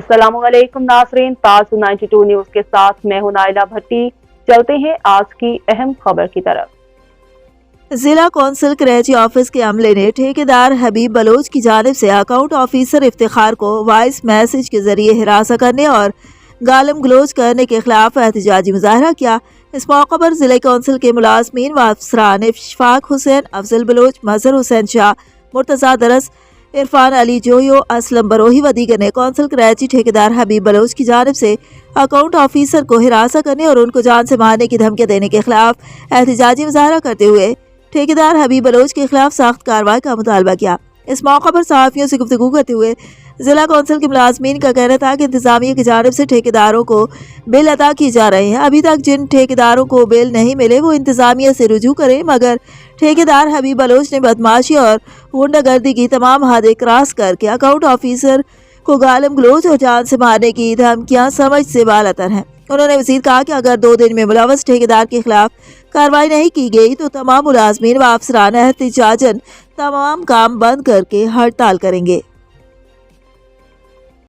अस्सलाम वालेकुम नाज़रीन, ताज 92 न्यूज़ के साथ मैं हूं नाइला भट्टी। चलते हैं आज की अहम खबर की तरफ। जिला कौंसिल कराची ऑफिस के अमले ने ठेकेदार हबीब बलोच की जानिब से अकाउंट ऑफिसर इफ्तिखार को वॉइस मैसेज के जरिए हिरासत करने और गालम गलोच करने के खिलाफ एहतजाजी मुजाहरा किया। इस मौके पर जिला कौंसिल के मुलाजमीन व अफसरान इशफाक हुसैन, अफजल बलोच, मजहर हुसैन शाह, मुर्तजा दरस, इरफान अली जोयो, असलम बरोही व दीगर ने कौंसिल कराची ठेकेदार हबीब बलोच की जानिब से अकाउंट ऑफिसर को हिरासत करने और उनको जान से मारने की धमकियां देने के खिलाफ एहतजाजी मुजाहरा करते हुए ठेकेदार हबीब बलोच के खिलाफ सख्त कार्रवाई का मुतालबा किया। इस मौके पर सहाफियों से गुफ्तगू करते हुए जिला कौंसिल के मुलाजमीन का कहना था कि इंतजामिया की जानिब से ठेकेदारों को बिल अदा किए जा रहे हैं। अभी तक जिन ठेकेदारों को बिल नहीं मिले वो इंतजामिया से रुजू करें, मगर ठेकेदार हबीब बलोच ने बदमाशी और गुंडागर्दी की तमाम हदें क्रॉस करके अकाउंट ऑफिसर को गालम गलोच और जान से मारने की धमकियां समझ से बालातर हैं। उन्होंने मज़ीद कहा कि अगर 2 दिन में मुलव्वस ठेकेदार के खिलाफ कार्रवाई नहीं की गई तो तमाम मुलाजमीन व अफसरान एहतजाजन तमाम काम बंद करके हड़ताल करेंगे।